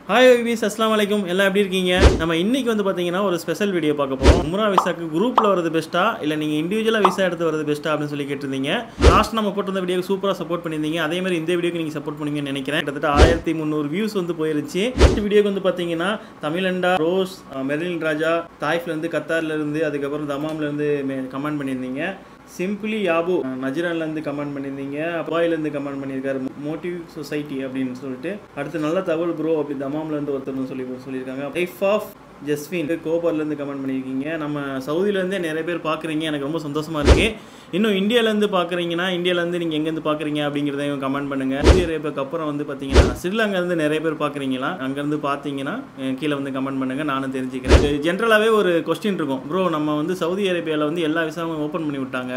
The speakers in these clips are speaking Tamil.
ஹாய் விபிஸ், அஸ்லாம் வலைக்கும். எல்லாம் எப்படி இருக்கீங்க? நம்ம இன்னைக்கு வந்து பார்த்தீங்கன்னா ஒரு ஸ்பெஷல் வீடியோ பார்க்க போகிறோம். உம்ரா விசாக்கு குரூப்பில் வரது பெஸ்ட்டா இல்லை நீங்கள் இண்டிவிஜுவலாக விசா எடுத்து வரது பெஸ்ட்டா அப்படின்னு சொல்லி கேட்டிருந்தீங்க. லாஸ்ட் நம்ம போட்டிருந்த வீடியோக்கு சூப்பராக சப்போர்ட் பண்ணியிருந்தீங்க. அதே மாதிரி இந்த வீடியோக்கு நீங்கள் சப்போர்ட் பண்ணுவீங்கன்னு நினைக்கிறேன். கிட்டத்தட்ட 1300 வியூஸ் வந்து போயிருச்சு. இந்த வீடியோக்கு வந்து பார்த்தீங்கன்னா தமிழண்டா, ரோஸ், மெர்லின் ராஜா, தாய்ஃப்லேருந்து, கத்தார்லேருந்து, அதுக்கப்புறம் தமாம்லேருந்து கமெண்ட் பண்ணியிருந்தீங்க. சிம்பிளி யாபு நஜ்ரான்லேருந்து கமெண்ட் பண்ணியிருந்தீங்க. அப்பாயிலேருந்து கமெண்ட் பண்ணியிருக்காரு மோட்டிவ் சொசைட்டி அப்படின்னு சொல்லிட்டு. அடுத்து நல்ல தகவல் ப்ரோ அப்படி தமாம்லேருந்து ஒருத்தர் சொல்லியிருக்காங்க. லைஃப் ஆஃப் ஜஸ்வின் கோபர்லேருந்து கமெண்ட் பண்ணியிருக்கீங்க. நம்ம சவுதியிலேருந்தே நிறைய பேர் பார்க்குறீங்க, எனக்கு ரொம்ப சந்தோஷமாக இருக்குது. இன்னும் இந்தியாவிலேருந்து பார்க்குறீங்கன்னா இந்தியாவிலேருந்து நீங்கள் எங்கேருந்து பார்க்குறீங்க அப்படிங்கிறதையும் கமெண்ட் பண்ணுங்கள். சவுதி அரேபியாவுக்கு அப்புறம் வந்து பார்த்தீங்கன்னா ஸ்ரீலங்காலேருந்து நிறைய பேர் பார்க்குறீங்களா? அங்கேருந்து பார்த்தீங்கன்னா கீழே வந்து கமெண்ட் பண்ணுங்கள், நானும் தெரிஞ்சுக்கிறேன். ஜென்ரலாகவே ஒரு கொஸ்டின் இருக்கும், ப்ரோ நம்ம வந்து சவுதி அரேபியாவில் வந்து எல்லா விசாவும் ஓப்பன் பண்ணி விட்டாங்க.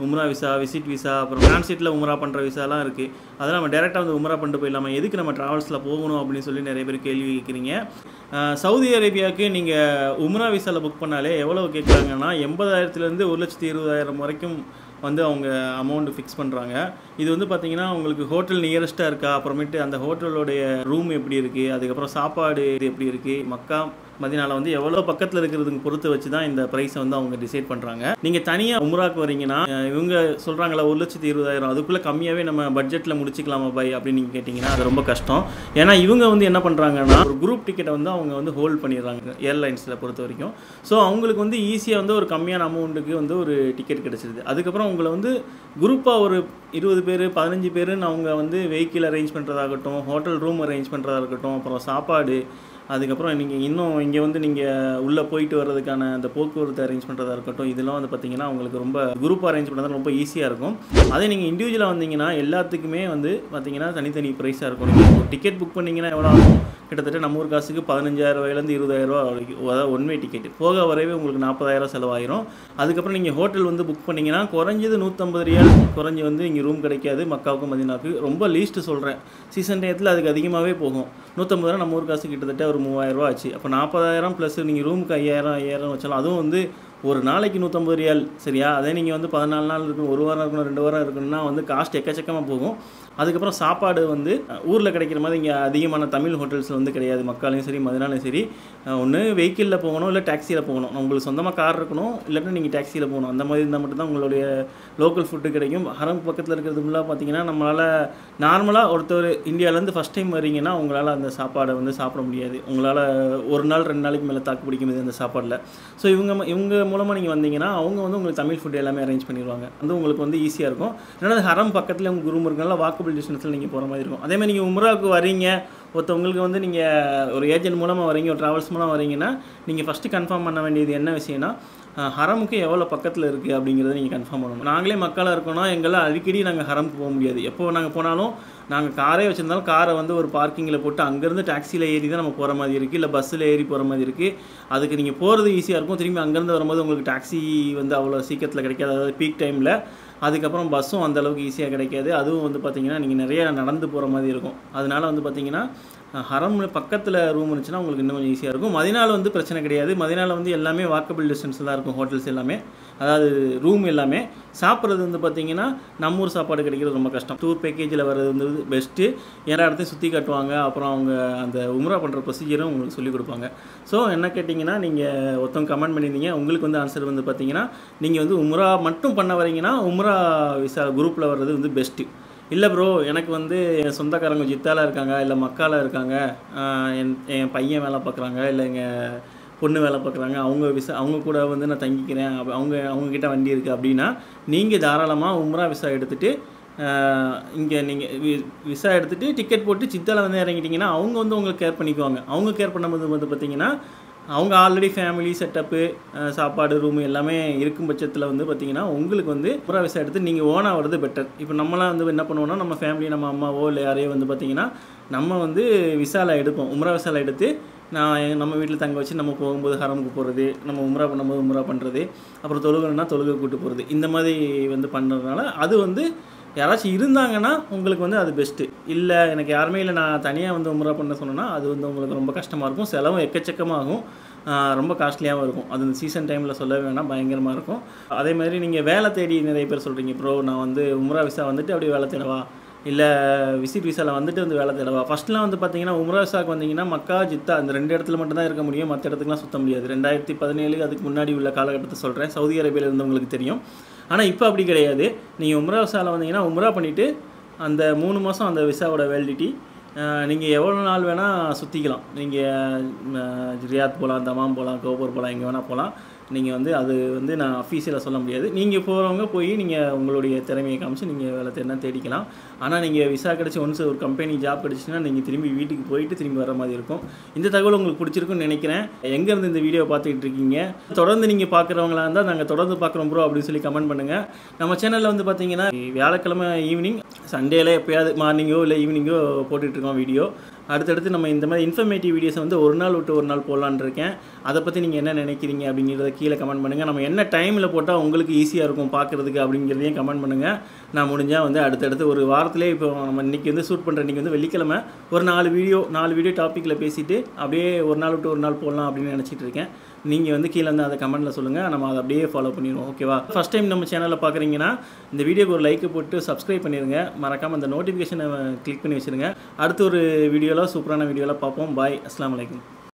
உம்ரா விசா, விசிட் விசா, அப்புறம் டிரான்சிட்டில் உம்ரா பண்ணுற விசாலாம் இருக்குது. அதெல்லாம் நம்ம டேரெக்டாக வந்து உம்ரா பண்ணிட்டு போயிடலாமா, எதுக்கு நம்ம ட்ராவல்ஸில் போகணும் அப்படின்னு சொல்லி நிறைய பேர் கேள்வி கேட்குறீங்க. சவுதி அரேபியாவுக்கு நீங்கள் உம்ரா விசாவில் புக் பண்ணாலே எவ்வளோ கேட்குறாங்கன்னா 80,000 1,20,000 வரைக்கும் வந்து அவங்க அமௌண்ட் ஃபிக்ஸ் பண்ணுறாங்க. இது வந்து பார்த்திங்கன்னா உங்களுக்கு ஹோட்டல் நியரஸ்ட்டாக இருக்கா, அப்புறமேட்டு அந்த ஹோட்டலோடைய ரூம் எப்படி இருக்குது, அதுக்கப்புறம் சாப்பாடு எப்படி இருக்குது, மக்கா மதினால வந்து எவ்வளோ பக்கத்தில் இருக்கிறதுக்கு பொறுத்து வச்சு தான் இந்த ப்ரைஸை வந்து அவங்க டிசைட் பண்ணுறாங்க. நீங்கள் தனியாக உம்ராக்கு வரீங்கன்னா இவங்க சொல்கிறாங்களா 1,20,000 அதுக்குள்ளே கம்மியாகவே நம்ம பட்ஜெட்டில் முடிச்சிக்கலாமா பை அப்படின்னு நீங்கள் கேட்டிங்கன்னா அது ரொம்ப கஷ்டம். ஏன்னா இவங்க வந்து என்ன பண்ணுறாங்கன்னா ஒரு குரூப் டிக்கெட்டை வந்து அவங்க வந்து ஹோல்ட் பண்ணிடுறாங்க ஏர்லைன்ஸில் பொறுத்த வரைக்கும். ஸோ அவங்களுக்கு வந்து ஈஸியாக வந்து ஒரு கம்மியான அமௌண்ட்டுக்கு வந்து ஒரு டிக்கெட் கிடச்சிருது. அதுக்கப்புறம் உங்களை வந்து குரூப்பாக ஒரு 20 பேர் 15 பேருன்னு அவங்க வந்து வெஹிக்கிள் அரேஞ்ச் பண்ணுறதாகட்டும், ஹோட்டல் ரூம் அரேஞ்ச் பண்ணுறதா இருக்கட்டும், அப்புறம் சாப்பாடு, அதுக்கப்புறம் நீங்கள் இன்னும் இங்கே வந்து நீங்கள் உள்ளே போயிட்டு வர்றதுக்கான அந்த போக்குவரத்து அரேஞ்ச் பண்ணுறதா இருக்கட்டும், இதெல்லாம் வந்து பார்த்திங்கன்னா உங்களுக்கு ரொம்ப குரூப் அரேஞ்ச் பண்ணுறது ரொம்ப ஈஸியாக இருக்கும். அதே நீங்கள் இண்டிவிஜுவலாக வந்தீங்கன்னா எல்லாத்துக்குமே வந்து பார்த்திங்கன்னா தனித்தனி ப்ரைஸாக இருக்கும். நீங்கள் ஒரு டிக்கெட் புக் பண்ணிங்கன்னா எவ்வளோ ஆகும்? கிட்டத்தட்ட நம்ம ஊர் காசுக்கு 15,000 20,000 வரைக்கும், அதாவது ஒன் வே டிக்கெட் போக வரவே உங்களுக்கு 40,000 செலவாயிரும். அதுக்கப்புறம் நீங்கள் ஹோட்டல் வந்து புக் பண்ணிங்கன்னா குறைஞ்சது 150 ரியால் குறைஞ்சி வந்து இங்கே ரூம் கிடைக்காது. மக்காவுக்கு மதினாவுக்கு ரொம்ப லீஸ்ட்டு சொல்கிறேன். சீசன் டயத்தில் அதுக்கு அதிகமாகவே போகும். 150 நம்ம ஊர் காசு கிட்டத்தட்ட ஒரு 3,000 ஆச்சு. அப்போ 40,000 ப்ளஸ் நீங்கள் ரூமுக்கு 5,000 வச்சாலும் அதுவும் வந்து ஒரு நாளைக்கு 150 ரியால் சரியா? அதே நீங்கள் வந்து 14 நாள் இருக்கணும், ஒரு வாரம் இருக்கணும், 2 வாரம் இருக்கணும்னா வந்து காஸ்ட் எக்கச்சக்கமாக போகும். அதுக்கப்புறம் சாப்பாடு வந்து ஊரில் கிடைக்கிற மாதிரி இங்கே அதிகமான தமிழ் ஹோட்டல்ஸில் வந்து கிடையாது. மக்காலையும் சரி மதினாலையும் சரி, ஒன்று வெஹிக்கிளில் போகணும் இல்லை டாக்ஸியில் போகணும். உங்களுக்கு சொந்தமாக கார் இருக்கணும், இல்லைன்னா நீங்கள் டாக்ஸியில் போகணும். அந்த மாதிரி இருந்தால் மட்டும்தான் உங்களுடைய லோக்கல் ஃபுட்டு கிடைக்கும். ஹரம் பக்கத்தில் இருக்கிறது ஃபுல்லாக பார்த்தீங்கன்னா நம்மளால் நார்மலாக ஒருத்தர் இந்தியாவிலேருந்து ஃபஸ்ட் டைம் வரீங்கன்னா உங்களால் அந்த சாப்பாடை வந்து சாப்பிட முடியாது. உங்களால் ஒரு நாள் 2 நாளைக்கு மேலே தாக்கு பிடிக்க முடியாது அந்த சாப்பாடில். ஸோ இவங்க மூலமாக நீங்கள் வந்தீங்கன்னா அவங்க வந்து உங்களுக்கு தமிழ் ஃபுட்டு எல்லாமே அரேஞ்ச் பண்ணிடுவாங்க. வந்து உங்களுக்கு வந்து ஈஸியாக இருக்கும். ஏன்னா ஹரம் பக்கத்தில் உங்கள் குரூம் இருக்கனால வாக்கபிள் டிஸ்டன்ஸில் நீங்கள் போகிற மாதிரி இருக்கும். அதே மாதிரி நீங்கள் உம்ராவுக்கு வரீங்க, ஒருத்தவங்களுக்கு வந்து நீங்கள் ஒரு ஏஜென்ட் மூலமாக வரீங்க, ஒரு ட்ராவல்ஸ் மூலமாக வரீங்கன்னா நீங்கள் ஃபஸ்ட்டு கன்ஃபார்ம் பண்ண வேண்டியது என்ன விஷயம்னா ஹரமுக்கு எவ்வளோ பக்கத்தில் இருக்குது அப்படிங்கிறத நீங்கள் கன்ஃபார்ம் பண்ணணும். நாங்களே மக்களாக இருக்கோன்னா எங்களால் அடிக்கடி நாங்கள் ஹரமுக்கு போக முடியாது. எப்போ நாங்கள் போனாலும் நாங்கள் காரே வச்சுருந்தாலும் காரை வந்து ஒரு பார்க்கிங்கில் போட்டு அங்கேருந்து டாக்ஸியில் ஏறி தான் நம்ம போகிற மாதிரி இருக்குது, இல்லை பஸ்ஸில் ஏறி போகிற மாதிரி இருக்குது. அதுக்கு நீங்கள் போகிறது ஈஸியாக இருக்கும். திரும்பி அங்கேருந்து வரும்போது உங்களுக்கு டாக்ஸி வந்து அவ்வளோ சீக்கிரத்தில் கிடைக்காது, அதாவது பீக் டைமில். அதுக்கப்புறம் பஸ்ஸும் அந்தளவுக்கு ஈஸியாக கிடைக்காது. அதுவும் வந்து பார்த்திங்கன்னா நீங்கள் நிறைய நடந்து போகிற மாதிரி இருக்கும். அதனால் வந்து பார்த்திங்கன்னா ஹரம் பக்கத்தில் ரூம் இருந்துச்சுன்னா உங்களுக்கு இன்னும் கொஞ்சம் ஈஸியாக இருக்கும். மதினால வந்து பிரச்சனை கிடையாது. மதினால வந்து எல்லாமே வாக்கபிள் டிஸ்டன்ஸ் தான் இருக்கும். ஹோட்டல்ஸ் எல்லாமே, அதாவது ரூம் எல்லாமே. சாப்பிட்றது வந்து பார்த்திங்கன்னா நம்ம ஊர் சாப்பாடு கிடைக்கிறது ரொம்ப கஷ்டம். டூர் பேக்கேஜில் வர்றது வந்து பெஸ்ட்டு. எல்லா இடத்தையும் சுற்றி காட்டுவாங்க. அப்புறம் அவங்க அந்த உம்ரா பண்ணுற ப்ரொசீஜரும் உங்களுக்கு சொல்லிக் கொடுப்பாங்க. ஸோ என்ன கேட்டிங்கன்னா நீங்கள் ஒருத்தவங்க கமெண்ட் பண்ணியிருந்தீங்க, உங்களுக்கு வந்து ஆன்சர் வந்து பார்த்திங்கன்னா நீங்கள் வந்து உம்ரா மட்டும் பண்ண வரீங்கன்னா உம்ரா விசா குரூப்பில் வர்றது வந்து பெஸ்ட்டு. இல்லை ப்ரோ எனக்கு வந்து என் சொந்தக்காரங்க ஜித்தாவில் இருக்காங்க, இல்லை மக்காவில் இருக்காங்க, என் பையன் வேலை பார்க்குறாங்க, இல்லை எங்கள் பொண்ணு வேலை பார்க்குறாங்க, அவங்க கூட வந்து நான் தங்கிக்கிறேன், அவங்கக்கிட்ட வண்டி இருக்குது அப்படின்னா நீங்கள் தாராளமாக உம்ரா விசா எடுத்துகிட்டு இங்கே நீங்கள் விசா எடுத்துகிட்டு டிக்கெட் போட்டு ஜித்தாவில் வந்து இறங்கிட்டிங்கன்னா அவங்க வந்து உங்களுக்கு கேர் பண்ணிக்குவாங்க. அவங்க கேர் பண்ணும்போது வந்து பார்த்திங்கன்னா அவங்க ஆல்ரெடி ஃபேமிலி செட்டப்பு, சாப்பாடு, ரூமு எல்லாமே இருக்கும் பட்சத்தில் வந்து பார்த்திங்கன்னா உங்களுக்கு வந்து உம்ரா விசா எடுத்து நீங்கள் ஓனாக வர்றது பெட்டர். இப்போ நம்மளாம் வந்து என்ன பண்ணுவோம்னா நம்ம ஃபேமிலி, நம்ம அம்மாவோ இல்லை யாரையோ வந்து பார்த்திங்கன்னா நம்ம வந்து விசாவில் எடுப்போம். உம்ரா விசாவில் எடுத்து நம்ம வீட்டில் தங்க வச்சு நம்ம போகும்போது ஹரமுக்கு போகிறது, நம்ம உம்ரா பண்ணும்போது உம்ரா பண்ணுறது, அப்புறம் தொழுகணுன்னா தொழுகை கூட்டு போகிறது, இந்த மாதிரி வந்து பண்ணுறதுனால அது வந்து யாராச்சும் இருந்தாங்கன்னா உங்களுக்கு வந்து அது பெஸ்ட்டு. இல்லை எனக்கு யாருமே இல்லை, நான் தனியாக வந்து உம்ரா பண்ண சொன்னேன்னா அது வந்து உங்களுக்கு ரொம்ப கஷ்டமாக இருக்கும். செலவும் எக்கச்சக்கமாகும், ரொம்ப காஸ்ட்லியாகவும் இருக்கும். அது இந்த சீசன் டைமில் சொல்ல வேணாம், பயங்கரமாக இருக்கும். அதே மாதிரி நீங்கள் வேலை தேடி நிறைய பேர் சொல்கிறீங்க, ப்ரோ நான் வந்து உம்ரா விசா வந்துட்டு அப்படியே வேலை தேடவா, இல்லை விசிட் விசாவில் வந்துட்டு வந்து வேலை தேடவா? ஃபஸ்ட்லாம் வந்து பார்த்தீங்கன்னா உம்ரா விசாக்கு வந்தீங்கன்னா மக்கா ஜித்தா அந்த 2 இடத்துல மட்டும் தான் இருக்க முடியும், மற்ற இடத்துக்குலாம் சுற்ற முடியாது. 2017 அதுக்கு முன்னாடி உள்ள காலகட்டத்தை சொல்கிறேன், சவுதி அரேபியாவில் இருந்தவங்களுக்கு தெரியும். ஆனால் இப்போ அப்படி கிடையாது. நீங்கள் உம்ரா விசாவில் வந்தீங்கன்னா உம்ரா பண்ணிவிட்டு அந்த 3 மாதம் அந்த விசாவோட வேலிடிட்டி, நீங்கள் எவ்வளோ நாள் வேணால் சுற்றிக்கலாம். நீங்கள் ரியாத் போகலாம், தமாம் போகலாம், கோபூர் போகலாம், எங்கே வேணால் போகலாம். நீங்கள் வந்து அது வந்து நான் அஃபீஷியலாக சொல்ல முடியாது. நீங்கள் போகிறவங்க போய் நீங்கள் உங்களுடைய திறமையை காமிச்சு நீங்கள் வேலை தேடினா தேடிக்கலாம். ஆனால் நீங்கள் விசா கிடச்சி ஒன்ஸ் ஒரு கம்பெனி ஜாப் கிடச்சின்னா நீங்கள் திரும்பி வீட்டுக்கு போயிட்டு திரும்பி வர மாதிரி இருக்கும். இந்த தகவல் உங்களுக்கு பிடிச்சிருக்குன்னு நினைக்கிறேன். எங்கேருந்து இந்த வீடியோ பார்த்துக்கிட்டு இருக்கீங்க, தொடர்ந்து நீங்கள் பார்க்குறவங்களா இருந்தால் நாங்கள் தொடர்ந்து பார்க்குறோம் ப்ரோ அப்படின்னு சொல்லி கமெண்ட் பண்ணுங்கள். நம்ம சேனலில் வந்து பார்த்தீங்கன்னா வியாழக்கிழமை ஈவினிங், சண்டேல எப்போயாவது மார்னிங்கோ இல்லை ஈவினிங்கோ போட்டுட்ருக்கோம் வீடியோ. அடுத்தடுத்து நம்ம இந்த மாதிரி இன்ஃபர்மேட்டிவ் வீடியோஸை வந்து ஒரு நாள் விட்டு ஒரு நாள் போடலான்னு இருக்கேன். அதை பற்றி நீங்கள் என்ன நினைக்கிறீங்க அப்படிங்கிறத கீழே கமெண்ட் பண்ணுங்கள். நம்ம என்ன டைமில் போட்டால் உங்களுக்கு ஈஸியாக இருக்கும் பார்க்குறதுக்கு அப்படிங்கிறதையும் கமெண்ட் பண்ணுங்கள். நான் முடிஞ்சால் வந்து அடுத்தடுத்து ஒரு வாரத்திலே, இப்போ நம்ம இன்றைக்கி வந்து ஷூட் பண்ணுற இன்றைக்கி வந்து வெள்ளிக்கிழமை, ஒரு 4 வீடியோ டாப்பிக்கில் பேசிவிட்டு அப்படியே ஒரு நாள் விட்டு ஒரு நாள் போடலாம் அப்படின்னு நினச்சிட்டு இருக்கேன். நீங்கள் வந்து கீழே வந்து அதை கமெண்ட்டில் சொல்லுங்கள், நம்ம அதை அப்படியே ஃபாலோ பண்ணிடுவோம். ஓகேவா? ஃபஸ்ட் டைம் நம்ம சேனலில் பார்க்குறீங்கன்னா இந்த வீடியோக்கு ஒரு லைக் போட்டு சப்ஸ்கிரைப் பண்ணிடுங்க. மறக்காமல் அந்த நோட்டிஃபிகேஷனை கிளிக் பண்ணி வச்சுருங்க. அடுத்து ஒரு வீடியோவில் சூப்பரான வீடியோவில் பார்ப்போம். பாய். அஸ்ஸலாமு அலைக்கும்.